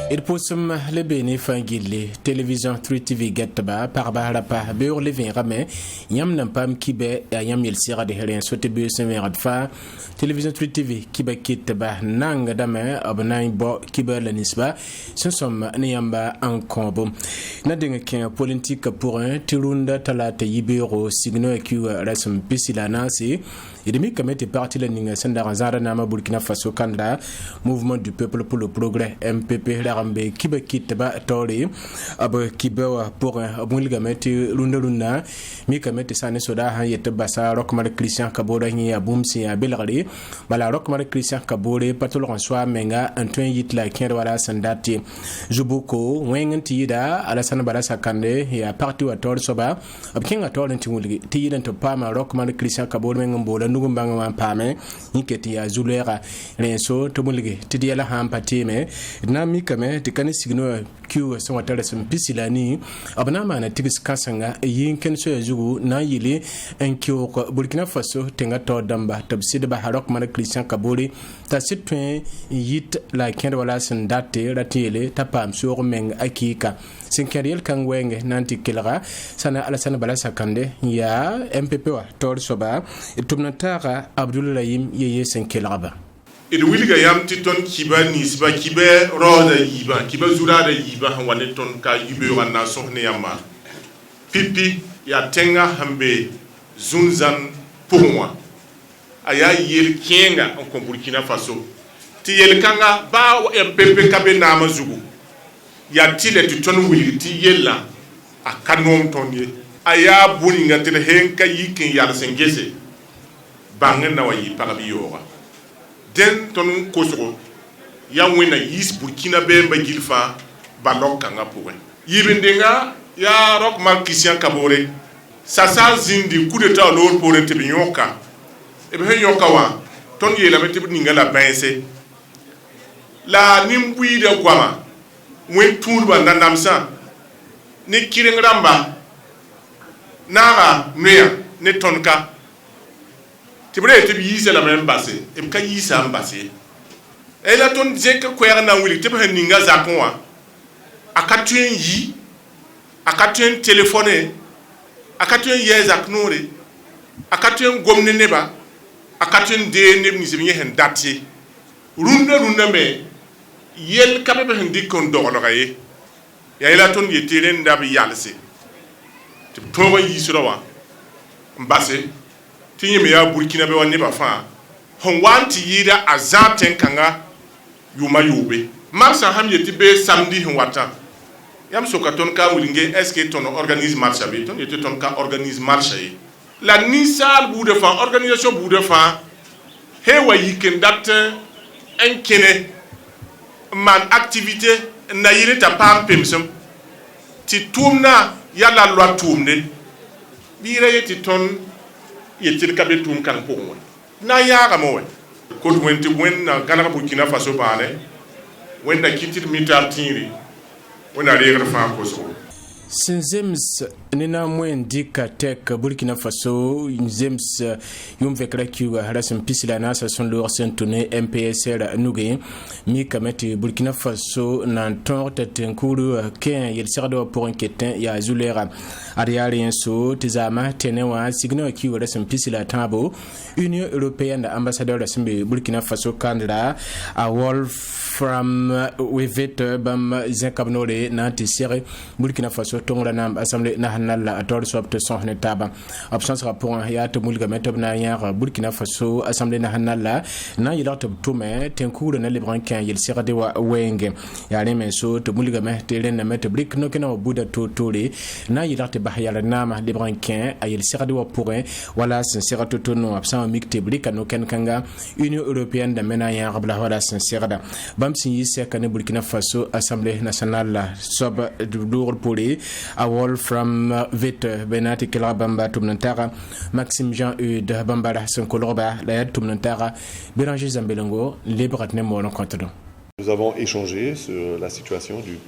Il posum le bene fangile télévision 3 TV getba par barapa beur le vin ramé yam nan pam kibe yam yel sira de heren sote be semerad fa télévision 3 TV kiba kitba nang dame abnay bo kiba la nisba ce som ne yamba en combo na dinga ken politique pour un tirunda talata yibero signo eku rasum pisilana si edemi kamete parti la ninga sandara zara nama Burkina Faso Canada mouvement du peuple pour le progrès MPP rambe kiba kitba tori ab kiba pour abul gamete lunda mi kamete sane soda ha yete basa rokmar Christian Kabore ni abumsi ya belgari bala rokmar Christian Kabore patol ransoa menga Antoine Yitla ken wala sandati jubuko wenganti da Alassane Bala Sakande ya parti wa tor soba ab kenga tor ntimulgi tiyidan to pama rokmar Christian Kabore ngombola nugumbanga wa pame niketi ya zulera renso to mulgi tidiala hampatime na mi kame tikani signo kiwa son watara sun pisilani abana mana tigis kasanga yin ken so yazugu na yili en kiwo Burkina Faso tenga to damba tabsid ba harok mana Christian Kabore ta sitwen yit la ken wala sun date ratile tapam so meng akika sin kariel kan wenge nanti kilra sana Alassane Bala Sakande ya MPP wa tor soba tumnatara Abdoulaye yeye sin kilraba et wilga yam titon kiba nisba kibe roda yiba kiba zurada yiba wane ton ka yibe wana sohne yama pipi ya tenga hambe zunzan pour moi aya yel kenga en Burkina Faso ti yel kanga ba MPP kabe na mazugu ya tile titon wilga ti yella akanom tonye aya buni ngatel henka yikin ya sengese bangen na wayi parabiyora den ton kosoro ya wena yis Burkina Bemba gilfa balok kanga pour yibindenga ya rock mal Christian Kabore sasa zindi coup d'état lor pour entebinyoka e be nyoka wa ton yela mete ninga la bense la nimbui de kwama wen turba ndandamsa ni kirengramba nara nuya ne tonka tibre te bi yisa la même passé e ka yisa ambassé e la ton zeka kwera na wili te be ninga zakonwa akatuen yi akatuen téléphoner akatuen yeza knore akatuen gomne neba akatuen de ne ni se hen dati runda me yel kabe be hen dikon dogologaye ya ila ton yetele ndabi yalse te toba yisura wa ambassé tinye me ya Burkina be wani ba fa hon wanti yida azaten kanga yuma yobe marsa ham yeti be samedi hon wata yam soka ton ka wulinge est-ce que ton organisme marche be ton yeti ton ka organise marche la nisal bu de fa organisation bu de fa he wa yiken dat en kene man activité na yire ta pam pemsem ti tumna ya la loi tumne bi re yeti ton yetir kabe tum kan pour moi na yaga mo ko wenti wenna gana Burkina Faso bane wenna kitir mitartiri wona regra fa ko so Sinzems nina mwendika tek Burkina Faso Zems yum vekra kiwa harasim pisila nasa son lor sentune MPSR nuge mi kameti Burkina Faso nan ton tetenkuru ken yel sirado pour enquêter ya zulera ariari enso tizama tenewa signo kiwa harasim pisila tabo Union Européenne ambassadeur de Burkina Faso Canada a Wolf from with bam zinkabnore na tisere Burkina Faso tongra na assemblée nationale a tor swap te son taba absence rapport ya te mulga metob na yar Burkina Faso assemblée nationale na yilart tume tenkuru na librankin yel sirade wa wenge ya reme so te mulga mete na mete brik no kena buda totore na yilart bahyala nama librankin ayel sirade wa pourrin wala sincère totono absent mikte brik no ken kanga Union Européenne de mena yar bla wala sincère da bam si sekane Burkina Faso assemblée nationale sob du lourd poli a wall from vite benati kila bamba tumnantara Maxime Jean-Eudes Bambara son koloba la tumnantara Béranger Zambelongo libre atne mo non compte Nous avons échangé sur la situation du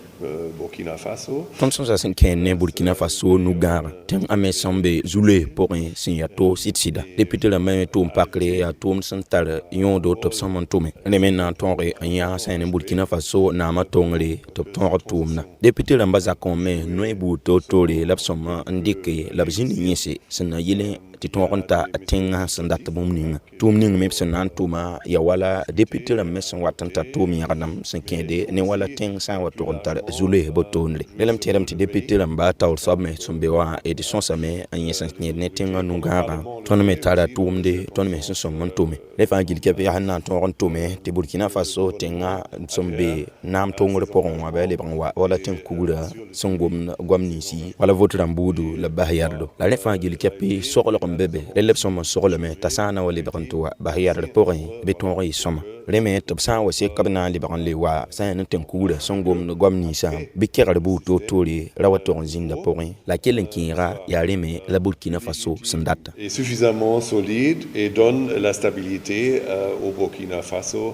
Burkina Faso. Ton son zasin kenne Burkina Faso nous gar ten ame sambe zule pour un signato sitsida député la main to pakle a tom santal yon do top samon tome ne mena tonre anya san Burkina Faso na ma tongre top ton tomna député la mbaza komme no bu to tore lapsoma ndike labjini nyese sana yile ti tonta atenga sandat bomninga tumning mepsen antuma ya wala député la mesan watanta tomi yakadam sankende ne wala teng san watonta zule botonle lelam tiram ti député la mbata ol sabme sombewa e di sonsame anye sankende ne tenga nungaba ton metara tumde ton me son montome le fangil ke ya hanan ton tome te Burkina Faso tenga sombe nam tongre poron wa bele banwa wala ten kugura songom gwamnisi wala votra mbudu la bahiyardo la le fangil ke pe sokolo bébé relève son sur le mais tasana wali barantoa bahiyar pour beton yi soma reme top sa wasi kabna li baran le wa sa nan ten kula songom no gwamni sa bikera bu to tori rawato zinda pour la kelen kinra ya reme la Burkina Faso sandata est suffisamment solide et donne la stabilité au Burkina Faso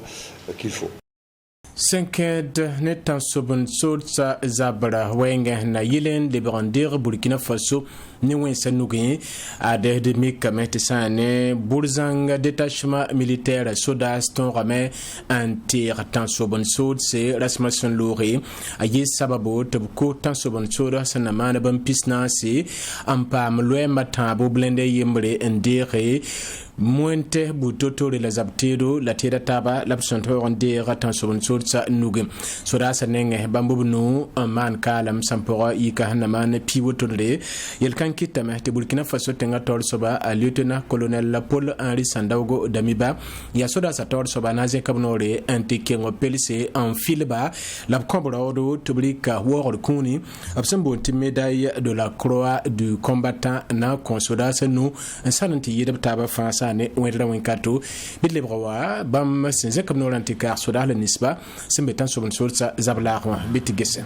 qu'il faut. 5 netan sobon sorsa zabra wenga na yilen de brandir Burkina Faso ni wensa nugi ade de mikamete sane burzanga détachement militaire sodas ton rame antir tan sobon sorse rasmation lori ayi sababu tabko tan sobon soda sanamana ban pisnasi ampa mlwe matabo blende yembre ndire Mointe butotore la zabtedo la tira taba la psonto de ratan sobon sorsa nuge soda sanenge bambubnu man kalam sampora yika hanaman piwotore yelkan kitame te Burkina Faso tenga tor soba a lieutenant colonel Paul Henri Sandaugo Damiba ya soda sa tor soba naze kabnore antikengo pelise en filba la combrodo tubrika wor kuni absambo médaille de la croix du combattant na consoda senu sananti yedab taba France ne wendra wenkato bidlebrawa bam senze kamno lantikar soda la nisba sembetan sobon sorsa zablarwa bitigese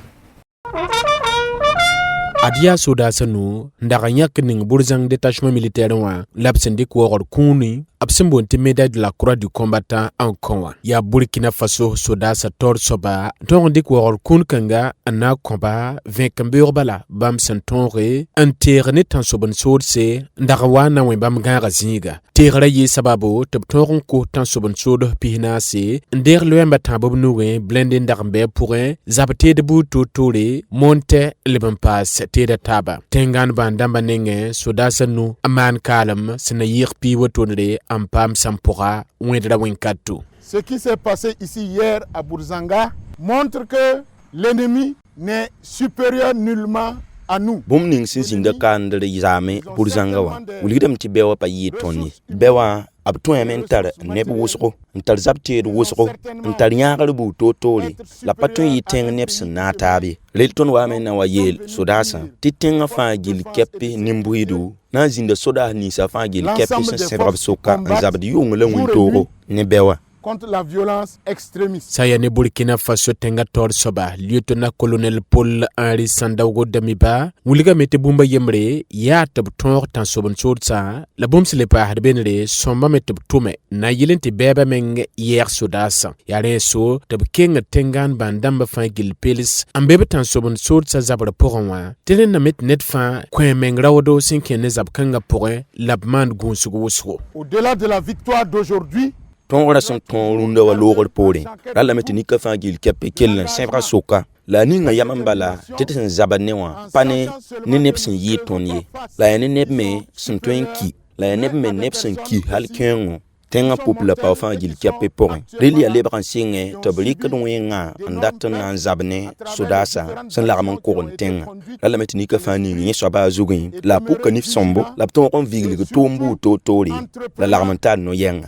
Adia soda sanu ndaganyak ning burzang détachement militaire wa labsendik wor kuni absembo médaille de la croix du combattant en Congo ya Burkina Faso soda sa tor soba tondik wor kun kanga ana combat 20 kambeur bala bam sentonre internet en sobon sorse ndagawana we bam ganga zinga tigara yi sababu tabtoron ko tan sobon sod pihnase nder lwemba tambo nuwe blende ndagmbe pourrait zabte de buto tore monte liban pass teda taba tengan bandamba nenge soda sanu aman kalam sina yirpi wotonre ampam sampora wendra wenkato. Ce qui s'est passé ici hier à Burzanga montre que l'ennemi n'est supérieur nullement à nous. Bomning sinzinda kandre yame Burzanga wa ulidam ti bewa pa yitoni bewa abtoya mentar neb wusgo ntar zabte wusgo ntar nyagal bu totole la paton yiteng nebs na tabi lelton wa men na wayel sodasa titenga fa gil keppe nimbuidu na zinda soda ni sa fa gil keppe se sebab soka zabdi yongle wintoro ne bewa contre la violence extrémiste. Saya ne Burkina Faso tenga tor soba lieutenant colonel Paul Henri Sandaugo Damiba wuliga mete bumba yemre ya tab tor tan sobon sorsa la bom se le pa harbenre somba mete tume na yilente beba meng yer sodasa ya reso tab kenga tengan bandamba fa gil pelis ambebe tan sobon sorsa zabra poronwa telen na met net fa kwen meng rawdo sinkene zab kanga porin labman gunsugo wusgo. Au-delà de la victoire d'aujourd'hui, ton relation ton runda wa logor pore la metni ka fa gil keppe kellen sebra soka la ninga yamambala teten zabanewa pane ne nepsin yi tonye la ne nep me sintoenki la nep me nepsin ki halkengo tenga popula pa fa gil keppe pore reli ale bransinge tablik donwenga andatan nan zabne sodasa san la ramon koron tenga la metni ka fa ni soba zugin la pukanif sombo la ton on vigli tombu totori la larmental no yenga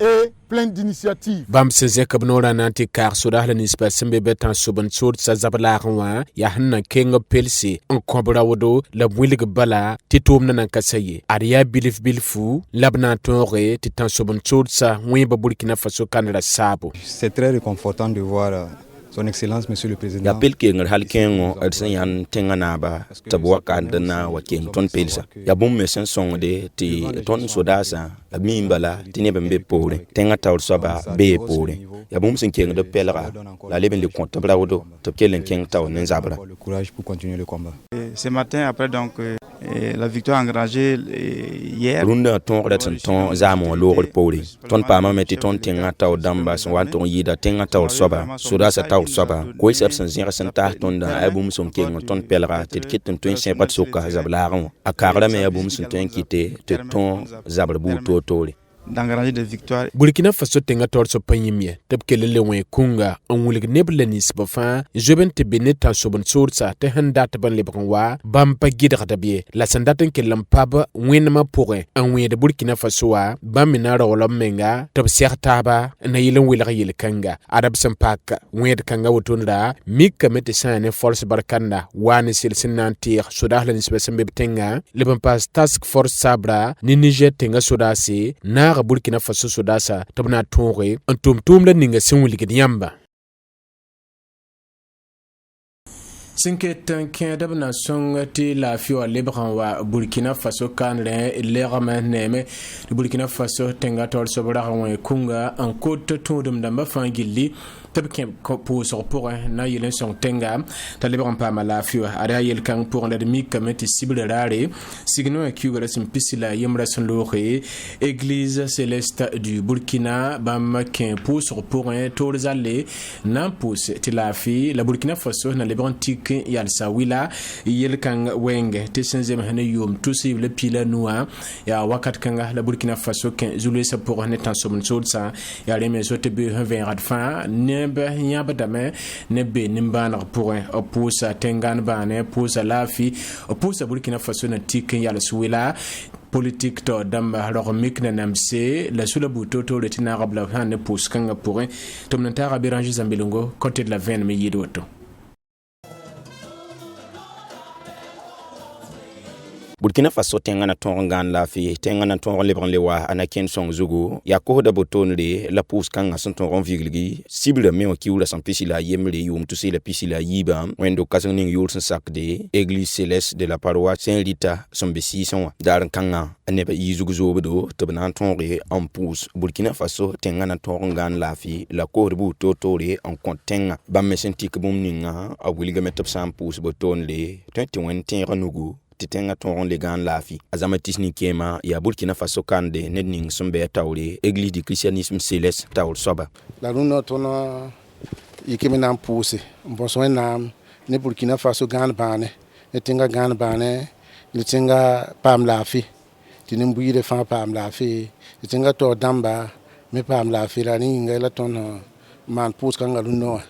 plein d'initiatives. Bam seze kabnora nanti kar soda la nispa sembe betan soban sod sa zablaarwa ya hanna kenga pelsi en kobra wodo la bwilig bala titom nan kasaye aria bilif bilfu labna tore titan soban sod sa weba Burkina Faso kanra sabo. C'est très réconfortant de voir Son Excellence, Monsieur le Président. Ya pel ke ngar hal kengo ad sen yan tenga na ba tabwa kan na wa ken ton pelsa. Ya bum me sen song de ti ton sodasa mi mbala ti ne bembe pore tenga taw soba be pore. Ya bum sen ken de pelra la leben le compte brawodo to kelen ken taw nen zabra. Le courage pour continuer le combat. Ce matin après donc la victoire engagée hier. Runda ton redan ton zamo lor pore. Ton pa ma meti ton tenga taw damba son wan ton yida tenga taw soba sodasa taw soba ko ser sen zira sen ta ton da abum som ken ton pelra te kitin ton sen pat soka zablaron akara me abum son ton kite te ton zabra bu totole d'engager des victoires. Burkina Faso tenga torso panyimye tab kelele we kunga on wulig neblenis bafa joben te benet tan sobon soursa te handa te ban lebon wa bam pa gidra tabie la sandaten kelam paba wenma pourre an we de Burkina Faso wa bamina rawla menga tab sertaba na yilen wilaga yil kanga adab sampak wed kanga wotonda mikka mete sane force barkanda wani silsin nantir sodahlan sbesembe tenga lebon pas task force sabra ni Niger tenga sodasi na Burkina Faso sodasa tabna tonre en tum la ninga senwiligi yamba Sinketan dabna songati la fio lebran wa Burkina Faso kanre lerama neme Burkina Faso tenga tol sobra wa kunga en côte tondum damba fangili tabkem pour sur pour na yelen son tenga talibran pa mala fio ara yel kan pour la demi comité cible rare signo e kugara sim pisila yemra son loré église céleste du Burkina bam ken pour sur pour torzale nan pousse tilafi la Burkina Faso na lebrantique yal sawila yel kan wenge te senzem hane yom tusi le pila noa ya wakat kanga la Burkina Faso ken zulu sa pour ne tan som solsa ya le meso te be 20 radfa be nyaba dame ne be nimbana pour pousa tengan bane pousa lafi pousa Burkina Faso na tikin yal suwila politique to damba alors mikna namse la sula butoto le tina rabla han pousa kanga pour tomnanta rabiranji zambilongo côté de la veine me yidoto Burkina Faso tengana tongan la fi tengana tongan lebran lewa anaken song zugo ya ko da botonre la pous kanga son tongon vigilgi cible me o kiula san pisila yemle yum to la pisila yiba wendo kasaning yul san sakde église céleste de la paroisse Saint-Rita son besi son dar kanga aneba yizugo zobedo to banan tonre en pous Burkina Faso tengana tongan la fi la ko bu totore en contenga ba mesentik bum ninga a wuliga metop san pous botonle 21 tenga nugu titenga ton le gan lafi azama tisni kema ya Burkina Faso kande nedning sombe tawle église du christianisme céleste tawl soba la runo tona yikemi nam pousse bonso nam ne Burkina Faso gan bane ne tinga gan bane ne tinga pam lafi tinim buire fa pam lafi tinga to damba me pam lafi la ni ngela ton man pousse kanga runo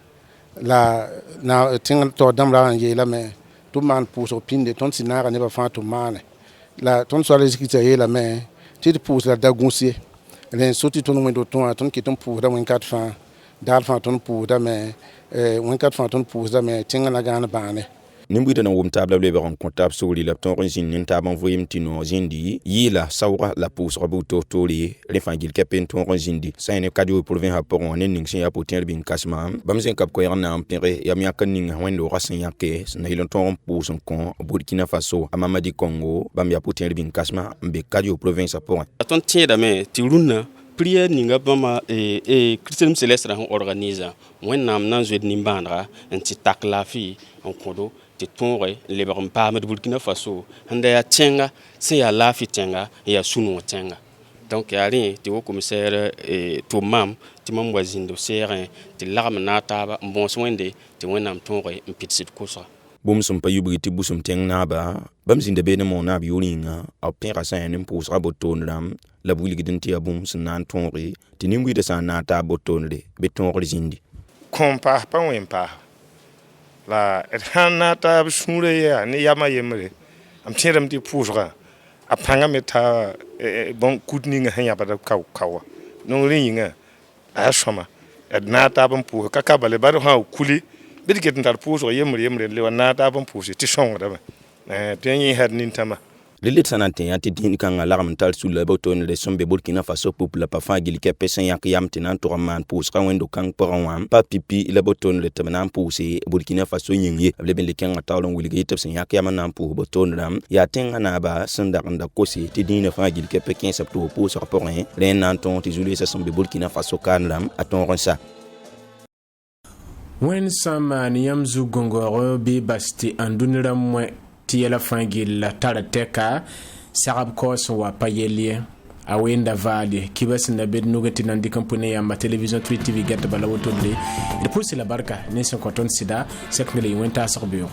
la na tinga to damba yela me tout man pousse au pinde ton sinara ne ba fa to mane la ton so les qui la mais tu pousse la dagoncier les sauti ton wendo ton qui ton pour da 4 francs dal fa ton pour da mais 4 francs ton pour da mais tinga na gana bane nimbuita na wumtabla lebe ron kontab soli la ton rin nin taban voyim tino zindi yila sawra la pousse robuto toli le fangil kapen ton rin zindi sayne kadio pour vin rapport on ning sin ya potel bin kasma bamzen kap ko yana ampere ya miaka ning wendo rasin yake na ilon ton pousse kon Burkina Faso amamadi Congo bam ya potel bin kasma mbe kadio province pour ton tieda me tiruna prière ninga bama et christianisme céleste ra organise wennam nan zed nimbandra anti takla fi en kodo te tonre le baram pa de Burkina Faso handa ya tenga se ya lafi tenga ya sunu tenga donc ya rien te au commissaire to mam ti mam wazindo serin te larme na taba bon soinde te wennam tonre mpitsit kosa bum sum pa yubri ti busum teng na ba bam zinde be na mon na biolinga a pera sa en pous raboton ram la buligi den ti abum sun nan tonre ti nimbi de sa na ta botonre be tonre zindi kompa pa wempa la ethanata shure ya ni yama yemre am tiram ti pusra apanga meta bon kudninga hanya bada kawa no ringa ashoma etnata bam pu kakabale bado ha kuli bidiket ndar pusra yemre le wanata bam pusi ti songa da tenyi had nintama le let sanante ya ti din kan alarm tal sul le boton le sombe Burkina Faso peuple pa fa gil ke pesen yak yam tinan to man pous kan wendo kan poran pa pipi le boton le tanan pousi Burkina Faso yingi le ben le kan atawlon wilgi tep sen yak yam nan pou boton ram ya ten na ba sanda nda kosi ti din fa gil ke pekin septo pous poran le nan ton ti zule sa sombe Burkina Faso kan ram aton ronsa wen sama niyam zu gongoro bi basti andunira mwe ti yela fangil la tarateka sarab kos wa payelie awenda vale kibas na bed nugati nan dikampune ya ma television 3 TV gata bala wotonde il pousse la barka ne son konton sida sekmele wenta sakbiyo